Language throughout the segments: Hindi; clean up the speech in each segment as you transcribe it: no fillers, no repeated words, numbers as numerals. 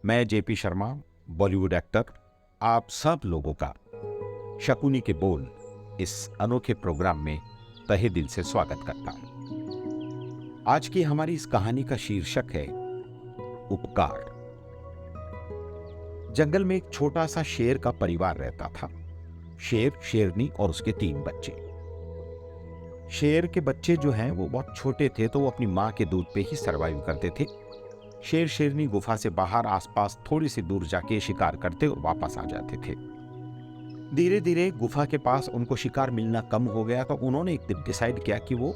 मैं जेपी शर्मा, बॉलीवुड एक्टर, आप सब लोगों का शकुनी के बोल इस अनोखे प्रोग्राम में तहे दिल से स्वागत करता हूं। आज की हमारी इस कहानी का शीर्षक है उपकार। जंगल में एक छोटा सा शेर का परिवार रहता था। शेर, शेरनी और उसके 3 बच्चे। शेर के बच्चे जो हैं वो बहुत छोटे थे, तो वो अपनी माँ के दूध पे ही सरवाइव करते थे। शेर शेरनी गुफा से बाहर आसपास थोड़ी सी दूर जाके शिकार करते और वापस आ जाते थे। धीरे धीरे गुफा के पास उनको शिकार मिलना कम हो गया, तो उन्होंने एक दिन डिसाइड किया कि वो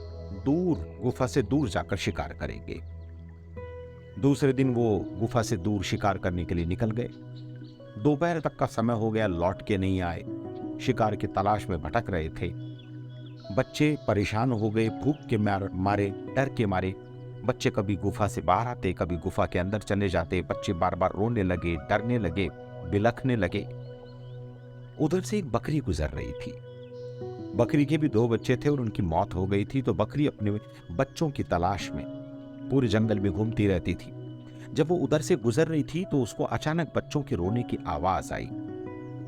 गुफा से दूर जाकर शिकार करेंगे। दूसरे दिन वो गुफा से दूर शिकार करने के लिए निकल गए। दोपहर तक का समय हो गया, लौट के नहीं आए। शिकार की तलाश में भटक रहे थे। बच्चे परेशान हो गए, भूख के मारे, डर के मारे। बच्चे कभी गुफा से बाहर आते, कभी गुफा के अंदर चले जाते। बच्चे बार बार रोने लगे, डरने लगे, बिलखने लगे। उधर से एक बकरी गुजर रही थी। बकरी के भी 2 बच्चे थे और उनकी मौत हो गई थी, तो बकरी अपने बच्चों की तलाश में पूरे जंगल में घूमती रहती थी। जब वो उधर से गुजर रही थी तो उसको अचानक बच्चों के रोने की आवाज आई।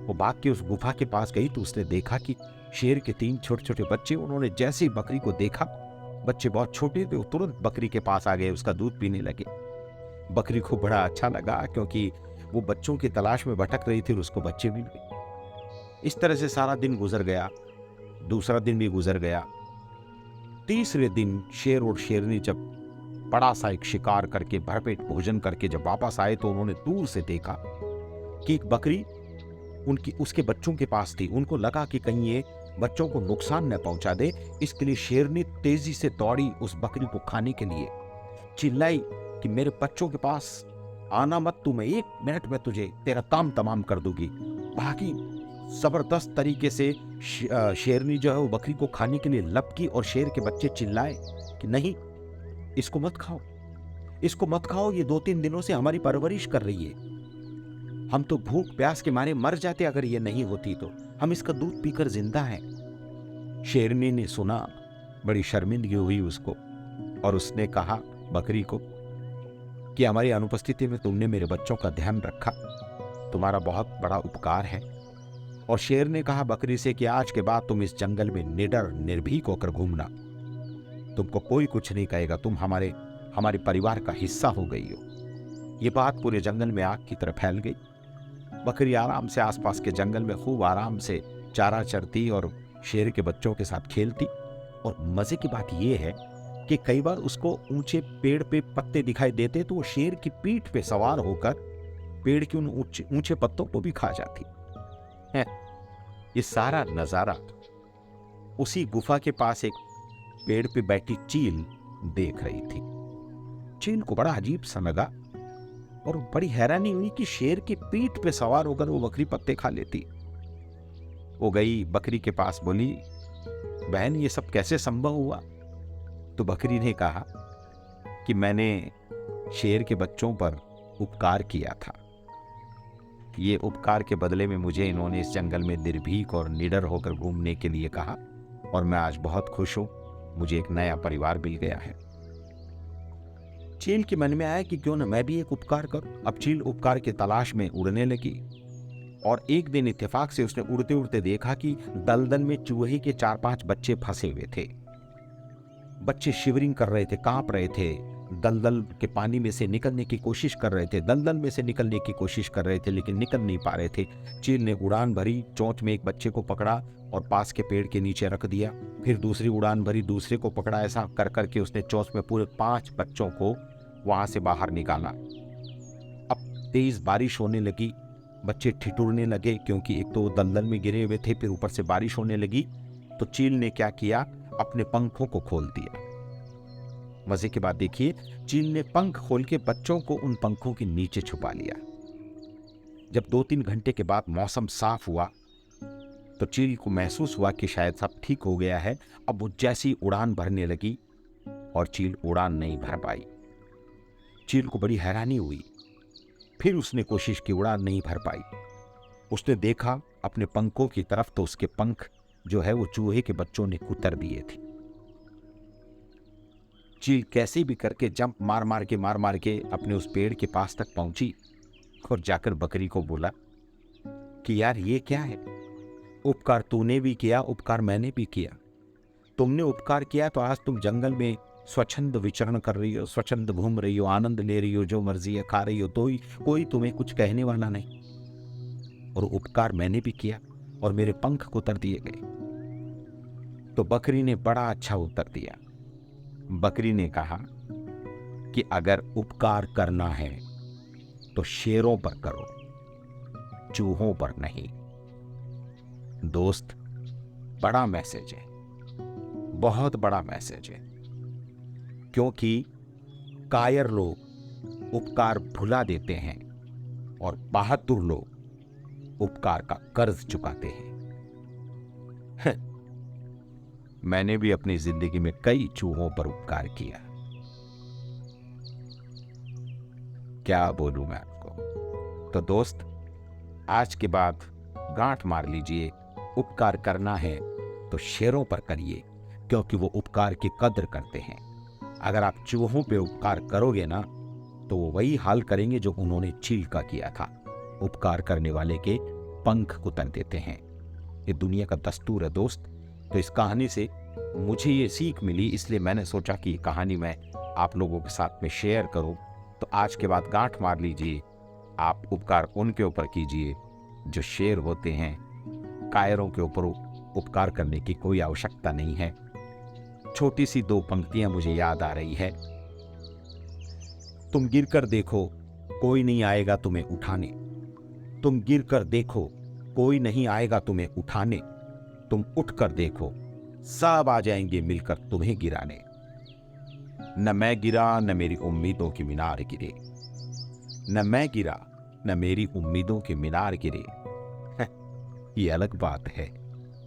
वो भाग के उस गुफा के पास गई तो उसने देखा कि शेर के 3 छोटे छोटे बच्चे, उन्होंने जैसे ही बकरी को देखा, बच्चे बहुत छोटे थे, वो तुरंत बकरी के पास आ गए, उसका दूध पीने लगे। बकरी को बड़ा अच्छा लगा, क्योंकि वो बच्चों की तलाश में भटक रही थी और उसको बच्चे मिल गए। इस तरह से सारा दिन गुजर गया। दूसरा दिन भी गुजर गया। तीसरे दिन शेर और शेरनी जब बड़ा सा एक शिकार करके भरपेट भोजन करके जब वापस आए, तो उन्होंने दूर से देखा कि एक बकरी उसके बच्चों के पास थी। उनको लगा कि कहीं ये बच्चों को नुकसान न पहुंचा दे, इसके लिए शेरनी तेजी से दौड़ी उस बकरी को खाने के लिए। चिल्लाई कि मेरे बच्चों के पास आना मत, तू, मैं 1 मिनट में तुझे तेरा काम तमाम कर दूंगी। भागी, जबरदस्त तरीके से शेरनी जो है वो बकरी को खाने के लिए लपकी, और शेर के बच्चे चिल्लाए कि नहीं, इसको मत खाओ, इसको मत खाओ, ये 2-3 दिनों से हमारी परवरिश कर रही है। हम तो भूख प्यास के मारे मर जाते अगर ये नहीं होती तो। हम इसका दूध पीकर जिंदा हैं। शेरनी ने सुना, बड़ी शर्मिंदगी हुई उसको, और उसने कहा बकरी को कि हमारी अनुपस्थिति में तुमने मेरे बच्चों का ध्यान रखा, तुम्हारा बहुत बड़ा उपकार है। और शेर ने कहा बकरी से कि आज के बाद तुम इस जंगल में निडर निर्भीक होकर घूमना, तुमको कोई कुछ नहीं कहेगा, तुम हमारे परिवार का हिस्सा हो गई हो। ये बात पूरे जंगल में आग की तरह फैल गई। बकरी आराम से आसपास के जंगल में खूब आराम से चारा चरती और शेर के बच्चों के साथ खेलती। और मजे की बात यह है कि कई बार उसको ऊंचे पेड़ पे पत्ते दिखाई देते, तो वो शेर की पीठ पे सवार होकर पेड़ के उन ऊंचे पत्तों को भी खा जाती है। ये सारा नजारा उसी गुफा के पास एक पेड़ पे बैठी चील देख रही थी। चील को बड़ा अजीब सा लगा और बड़ी हैरानी हुई कि शेर की पीठ पे सवार होकर वो बकरी पत्ते खा लेती। वो गई बकरी के पास, बोली, बहन, ये सब कैसे संभव हुआ? तो बकरी ने कहा कि मैंने शेर के बच्चों पर उपकार किया था। ये उपकार के बदले में मुझे इन्होंने इस जंगल में निर्भीक और निडर होकर घूमने के लिए कहा, और मैं आज बहुत खुश हूं, मुझे एक नया परिवार मिल गया है। चील के मन में आया कि क्यों न मैं भी एक उपकार करूं। अब चील उपकार की तलाश में उड़ने लगी, और एक दिन इत्तेफाक से उसने उड़ते उड़ते देखा कि दलदल में चूहे के 4-5 बच्चे फंसे हुए थे। बच्चे शिवरिंग कर रहे थे, कांप रहे थे, दलदल के पानी में से निकलने की कोशिश कर रहे थे, दलदल में से निकलने की कोशिश कर रहे थे, लेकिन निकल नहीं पा रहे थे। चील ने उड़ान भरी, चोंच में एक बच्चे को पकड़ा और पास के पेड़ के नीचे रख दिया। फिर दूसरी उड़ान भरी, दूसरे को पकड़ा। ऐसा कर करके उसने चोंच में पूरे 5 बच्चों को वहां से बाहर निकाला। अब तेज बारिश होने लगी, बच्चे ठिठुरने लगे, क्योंकि एक तो दलदल में गिरे हुए थे, फिर ऊपर से बारिश होने लगी। तो चील ने क्या किया, अपने पंखों को खोल दिया। मजे की बात देखिए, चील ने पंख खोल के बच्चों को उन पंखों के नीचे छुपा लिया। जब 2-3 घंटे के बाद मौसम साफ हुआ, तो चील को महसूस हुआ कि शायद सब ठीक हो गया है। अब वो जैसी उड़ान भरने लगी, और चील उड़ान नहीं भर पाई। चील को बड़ी हैरानी हुई। फिर उसने कोशिश की, उड़ान नहीं भर पाई। उसने देखा अपने पंखों की तरफ, तो उसके पंख जो है वो चूहे के बच्चों ने कुतर दिए थे। चील कैसे भी करके जंप मार मार के अपने उस पेड़ के पास तक पहुंची, और जाकर बकरी को बोला कि यार ये क्या है, उपकार तूने भी किया, उपकार मैंने भी किया। तुमने उपकार किया तो आज तुम जंगल में स्वच्छंद विचरण कर रही हो, स्वच्छंद घूम रही हो, आनंद ले रही हो, जो मर्जी है खा रही हो, तो कोई तुम्हें कुछ कहने वाला नहीं। और उपकार मैंने भी किया और मेरे पंख कुतर दिए गए। तो बकरी ने बड़ा अच्छा उत्तर दिया। बकरी ने कहा कि अगर उपकार करना है तो शेरों पर करो, चूहों पर नहीं। दोस्त, बड़ा मैसेज है, बहुत बड़ा मैसेज है, क्योंकि कायर लोग उपकार भुला देते हैं और बहादुर लोग उपकार का कर्ज चुकाते हैं। मैंने भी अपनी जिंदगी में कई चूहों पर उपकार किया, क्या बोलूं मैं आपको। तो दोस्त, आज के बाद गांठ मार लीजिए, उपकार करना है तो शेरों पर करिए, क्योंकि वो उपकार की कद्र करते हैं। अगर आप चूहों पे उपकार करोगे ना, तो वो वही हाल करेंगे जो उन्होंने चील का किया था। उपकार करने वाले के पंख कुतर देते हैं। ये दुनिया का दस्तूर है दोस्त। तो इस कहानी से मुझे ये सीख मिली, इसलिए मैंने सोचा कि ये कहानी मैं आप लोगों के साथ में शेयर करूं। तो आज के बाद गांठ मार लीजिए, आप उपकार उनके ऊपर कीजिए जो शेर होते हैं। कायरों के ऊपर उपकार करने की कोई आवश्यकता नहीं है। छोटी सी 2 पंक्तियां मुझे याद आ रही है। तुम गिरकर देखो, कोई नहीं आएगा तुम्हें उठाने। तुम गिरकर देखो, कोई नहीं आएगा तुम्हें उठाने। तुम उठकर देखो, सब आ जाएंगे मिलकर तुम्हें गिराने। न मैं गिरा न मेरी उम्मीदों की मीनार गिरे, न मैं गिरा न मेरी उम्मीदों के मीनार गिरे। ये अलग बात है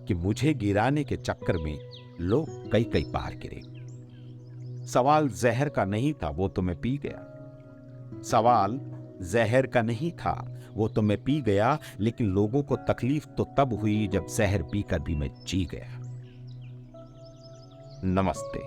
कि मुझे गिराने के चक्कर में लोग कई कई बार गिरे। सवाल जहर का नहीं था, वो तो मैं पी गया। सवाल जहर का नहीं था, वो तो मैं पी गया। लेकिन लोगों को तकलीफ तो तब हुई जब जहर पीकर भी मैं जी गया। नमस्ते।